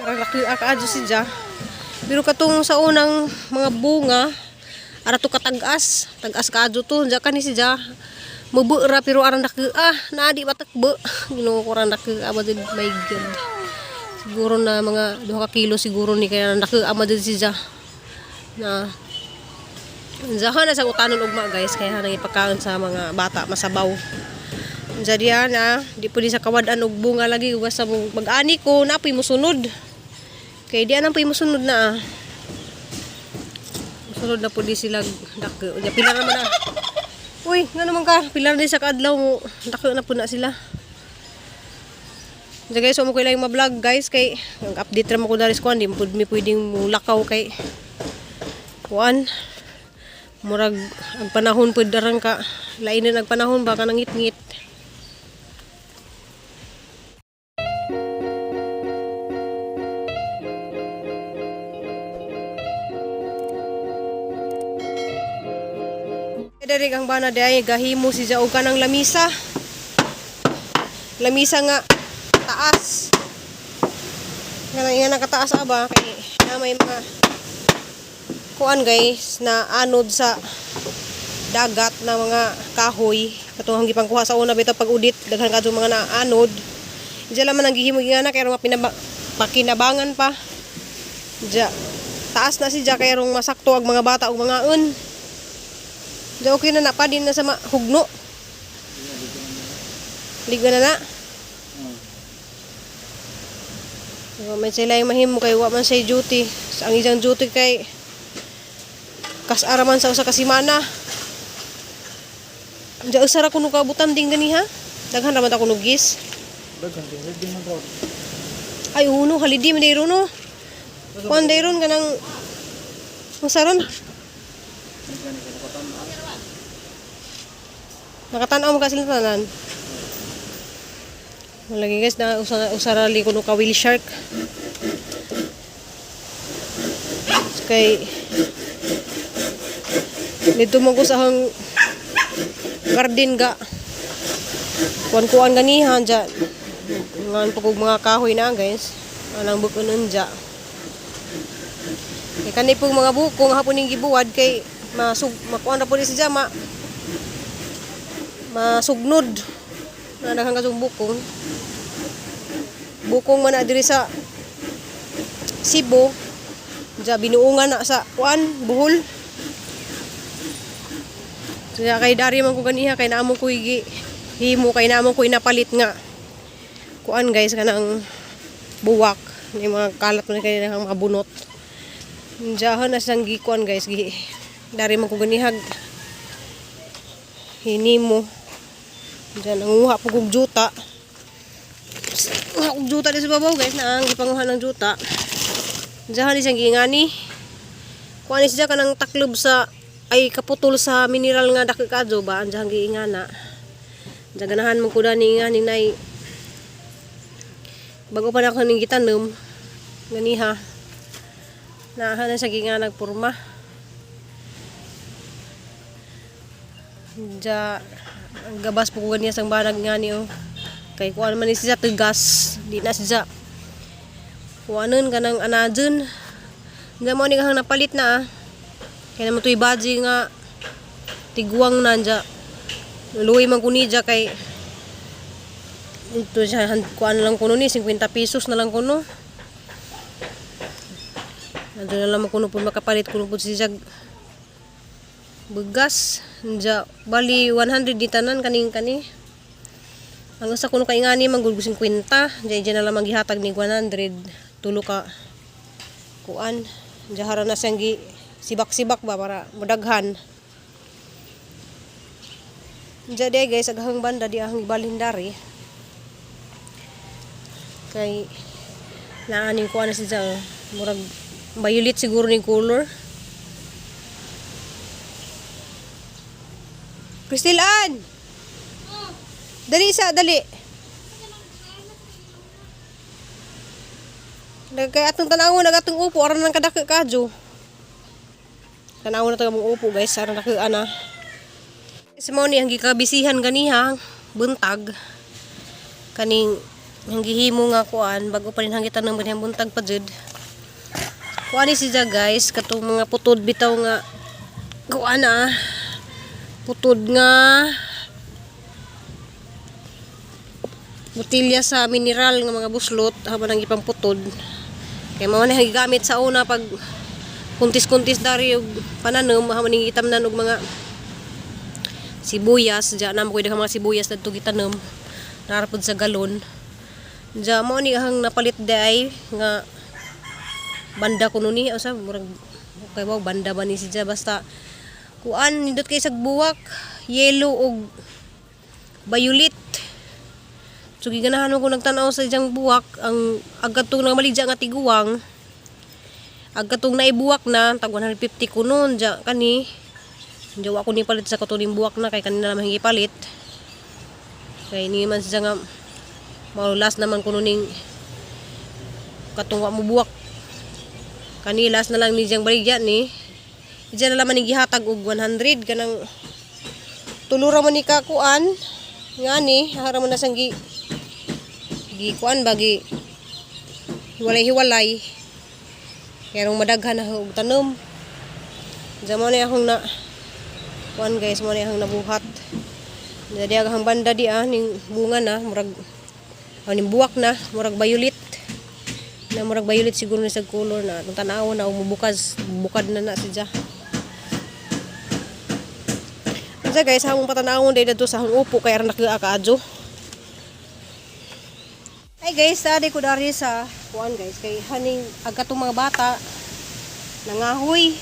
Laki akaadyo si Ja. Pero katong sa unang mga bunga, ara to katagas, tagas kaadyo to, ja kani si Ja. Mabura pero aran daki naadi batakbe. Ginoo ko ran daki abad my god. Siguro na mga 2 kilo siguro ni kaya daki amad si Ja. Na Zahan na sa utanon ugma guys kaya nang ipakaon sa mga bata masabaw. Jadi di pwede sa kawadan og bunga lagi ugas sa mag-ani ko napoy mosunod. Kay di anang poy mosunod na. Mosunod na pud sila dako. Nya pila naman na. Uy, nga naman ka, pila na sa kaadlaw mo. Dako na pud na sila. Jadi guys, mo ko lang ma-vlog guys kay ang-update ra mo ko dali sa kuan di pud mi pwedeng mulakaw kay kuan. Murag ang panahon pud darang ka lain na ang panahon baka nangit-ngit. Dari kang bana day gahimo si Ja og kanang lamisa. Lamisa nga taas. Nga nakataas aba kay na may mga kuan guys na anod sa dagat na mga kahoy katong gipang kuha sa una bitaw pag udit daghan kadto mga naanod diya laman ang gihimo gina kay mga pakinabangan pa diya taas na si Ja kay rong masakto ag mga bata ug mga un diya okay na pa din na sa hugno liga na may sila yung mahimo kay wa man say duty ang isang duty kay kasaraman sa usa ka semana. Diya usara kuno kabutan ding gani ha. Daghan ra man ta kuno gis. Daghan din ready man raw. Ay uno halidi man dayron no. Kuan dayron kanang usaron. Nakatan-aw mo ka sila tanan. Lagi guys na usara li kuno ka whale shark. Kay dito mo ko sa hang garden ga kuan-kuan ganihan dyan ngan pagog mga kahoy na guys anang bukunon dyan kay kanay pong mga bukong hapon yung gibuwad kay makuan na po rin siya masugnod na daghang kasong bukong man na diri sa Cebu dyan binuungan na sa kuan buhol. Kaya kay dari man ko ganiha kay naamo ko himo kay naamo ko napalit nga kuan guys kanang buwak ni mga kalat man kay nang mga bunot. Diyahan na sang gikuan guys dari man ko ganihag hinimo. Diyan nanguha po kog juta. Kog juta di sa babaw guys na ang gipanguha ng juta. Diyahan ni sang gingani. Kuan ni siya kanang taklob sa ay kaputol sa mineral nga daki kadto ba anjang giingana jaganahan mo kuda ni nga ning nay bago pa nako ning gitanom ganiha naahan na sa ginganag porma ja ang gabas po ko ganiya sang banag nga ni kay kuan man ni siya tegas di na siya kuanon kanang anadon nga mo ni kang napalit na kaya naman ito'y baji nga tiguang na dya luwi man kuni dya kay ito siya kuan lang kuno ni 50 pesos na lang kuno nandun na lang kuno po makapalit kuno po siya begas dya bali 100 di tanan kaning kani ang sa kuno kay ngani manggul 50 dya na lang maghihatag ni 100 tulo ka kuan dya hara na siyang sibak-sibak ba para mudaghan. Jadi guys aghang banda di ahang balindari. Kay naaning ko ana siya murag violet siguro ni color. Kristilan. Dali dali. Kay atong tanawon nagatong upo aron nang kadako kadyo. Tanaw na taga mong upo guys, sarang ana. Sa mo ni ang gikabisihan ganiha buntag kaning ang gihimo nga kuan bago pa rin hangitan ng manhang buntag pa jud. Kuan ni siya guys, katong mga putod bitaw nga kuan putod nga botilya sa mineral nga mga buslot habang nang ipang putod. Kaya mao na gigamit sa una pag kuntis-kuntis dari og pananom habang gitamnan og mga sibuyas, diya na mo kuy mga sibuyas dadto gitanom narapod sa galon. Diya mao ni hang napalit day nga banda kuno ni usa murag kay wow banda ba ni siya basta kuan nindot kay sag buwak, yellow og violet. So giganahan ko nagtanaw sa iyang buwak ang agatong nga maligya nga tiguwang. Agatong naibuwak na tag 150 kunon diya kani. Diya wa ko ni palit sa katuning buwak na kay kanina naman gipalit. Kay ni man siya nga maulas naman kuno ning katong wa mo buwak. Kani last na lang ni diyang baligya ni. Diya na laman ni gihatag og 100 kanang tulura man ni kakuan. Ngani hara man na sang kuan bagi hiwalay-hiwalay kaya nung madaghan na og tanom diyan mo na akong na kuan guys mo na akong nabuhat jadi agang banda di ning bunga na murag ning buwak na murag violet siguro ni sa color na kung tanaw na bukad na siya. Kasi guys hamong patanawon day dito sa hang upo kaya ra nakaadyo. Ay guys, tadi ko dari sa kuan guys kay haning agatong mga bata nangahoy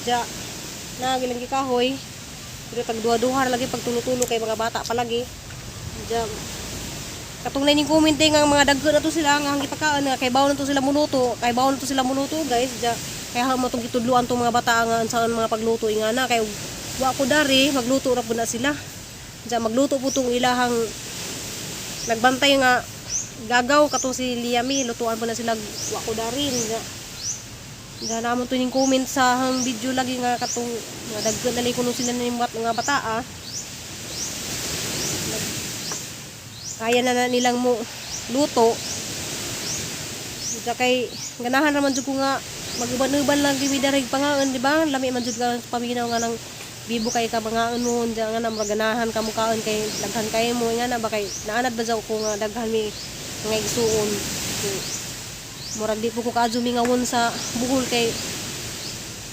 ja nagilang gikahoy pero tag duha-duha lagi pag tulo-tulo kay mga bata palagi ja katong ning comment nga mga dagko na to sila nga gipakaon nga kay bawon na to sila muluto guys ja kay ha mo tong gitudluan tong mga bata nga saan mga pagluto ingana kay wa ko dari magluto ra pud na sila ja magluto po tong ilahang nagbantay nga gagaw katong si Liami lutuan po na sila wa ko darin nga namon to ning comment sa hang video lagi nga katong nga daggan dali kuno sila ning mga bata kaya na nilang mo luto kay ganahan ra man jud ko nga mag-uban-uban lang gimi darig pangaon di ba lami man jud ka paminaw nga nang bibo kay ka mga unon nga na maganahan ka mo kaon kay daghan kay mo nga na ba kay naanad ba ko nga daghan mi nga isuon murag di po ko kaadyo mingawon sa buhol kay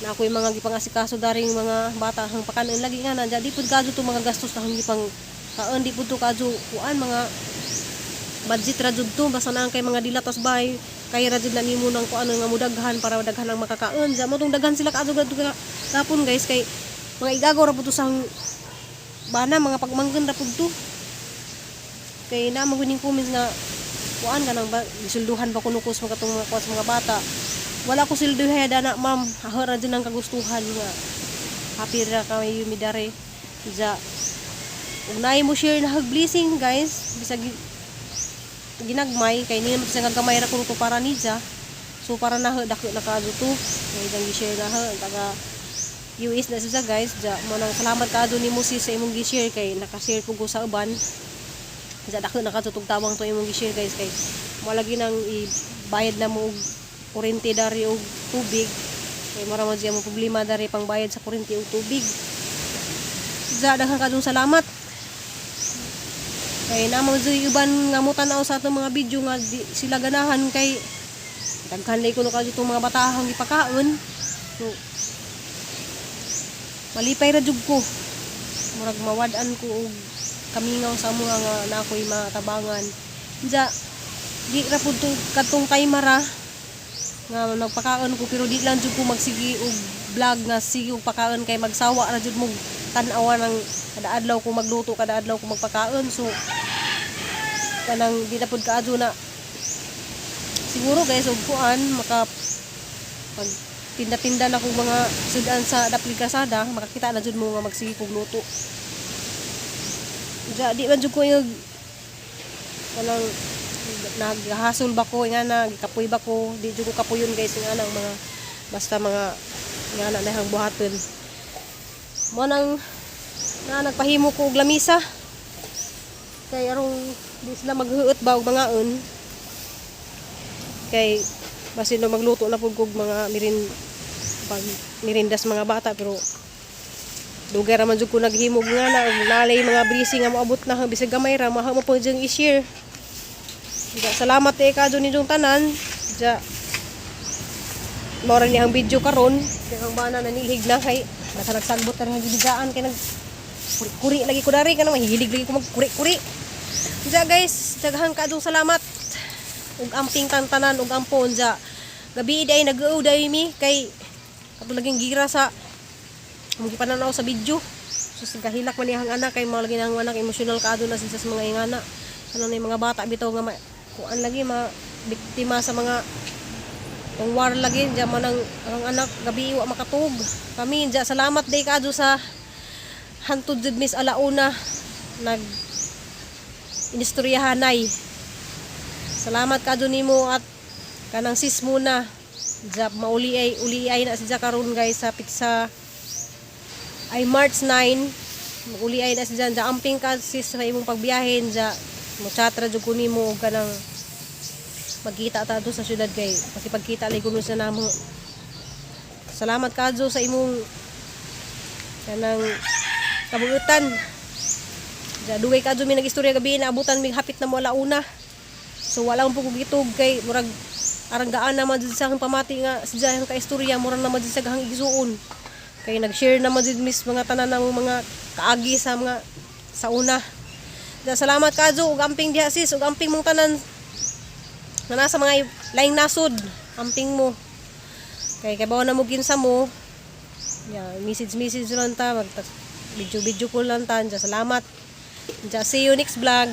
na ako'y mga gipangasikaso daring mga bata hang pakanon lagi nga na di pud kaadyo to mga gastos na hang gipang kaon di pud to kaadyo kuan mga budget ra jud to basta na kay mga dilatas bay kay ra jud na nimo nang kuan nga mudaghan para daghan ang makakaon sa mo tong daghan sila kaadyo gapon guys kay mga igagaw ra pud to sa bana mga pagmanggan ra pud to kay na maguning comments nga kuan ka nang ba gisulduhan ba kuno ko sa mga bata wala ko silduhay dana ma'am ahora din ang kagustuhan nga happy ra kami midare ja ugnay mo share na hag blessing guys bisag ginagmay kay ni naman sa gamay ra kuno to para niya so para na dako na kaadto to kay dang gi-share na taga US na siya guys ja mo nang salamat kaadto ni mo sa imong gi-share kay naka-share pug ko sa uban ja dako nakatutog tawang to imong gi-share guys kay mo lagi nang ibayad na mo kuryente dari og tubig kay mara man siya mo problema dari pang bayad sa kuryente og tubig ja daghang kadong salamat kay namo jud uban nga mo tan-aw sa atong mga video nga sila ganahan kay daghan lay kuno kadto mga batahang ipakaon so malipay ra jud ko murag mawad-an ko og kamingaw sa mga nga nakoy matabangan ja di ra pud katong kaymara nga nagpakaon ko pero di lang jud ko magsigi og vlog nga sige og pakaon kay magsawa ra jud mo tan-awan ng kada adlaw ko magluto kada adlaw ko magpakaon so kanang di na pud kaadto na siguro guys og kuan maka pag tinda-tinda na kog mga sudan sa dapli kasada makakita na jud mo nga magsige kog luto ja di man jud ko yung kanang naghasol ba ko nga na gikapoy ba ko di jud ko kapuyon guys nga nang mga basta mga nga na nahang buhaton mo nang na nagpahimo ko og lamisa kay arong di sila maghuot ba og mangaon kay basin no magluto na pud kog mga pag mirindas mga bata pero dugar man jud ko naghimog nga na ug nalay mga brisi nga moabot na bisag gamay ra maha mo pud jeng i-share. Ja, salamat ka dun ninyong tanan. Ja, mora niyang video karon kay ang bana nanilhig na kay nagsagbot na nga gibigaan kay nag kuri lagi ko dari kana mahilig lagi ko magkuri-kuri. Ja guys, daghan kadong salamat ug amping tantanan ug ampon ja. Gabi day nag-uw day mi kay ato laging gira sa mong gipananaw sa video. So sigahilak man iyang anak kay mao lagi nang anak emotional kaado na sa mga ingana. Ano na yung mga bata bitaw nga kuan lagi biktima sa mga war lagi ja man ang anak gabi wa makatug. Kami ja salamat day kadto sa hantud jud Miss Alauna nag inistoryahanay. Salamat kadto nimo at kanang sis muna ja uli ay na siya karon guys sa pizza ay March 9 uli ay na siya ja amping ka sis sa imong pagbiyahin ja mo chatra jud ko nimo og kanang magkita ta do sa syudad kay kasi pagkita lay kuno sa namo. Salamat kadto sa imong kanang kabuutan ja dugay kadto mi nagistorya gabi na abutan mi hapit na mo alauna. So wala mo ko gitog kay murag aranggaan naman dito sa aking pamati nga siya yung kaistorya murang naman dito sa gahang igsuon kay nag-share naman dito mis mga tanan ng mga kaagi sa mga sa una. Salamat kadto ug amping diha sis ug amping mong tanan na nasa mga laing nasod amping mo kay bawa na mo ginsa mo message lang ta mag video call lang ta. Salamat. See you next vlog.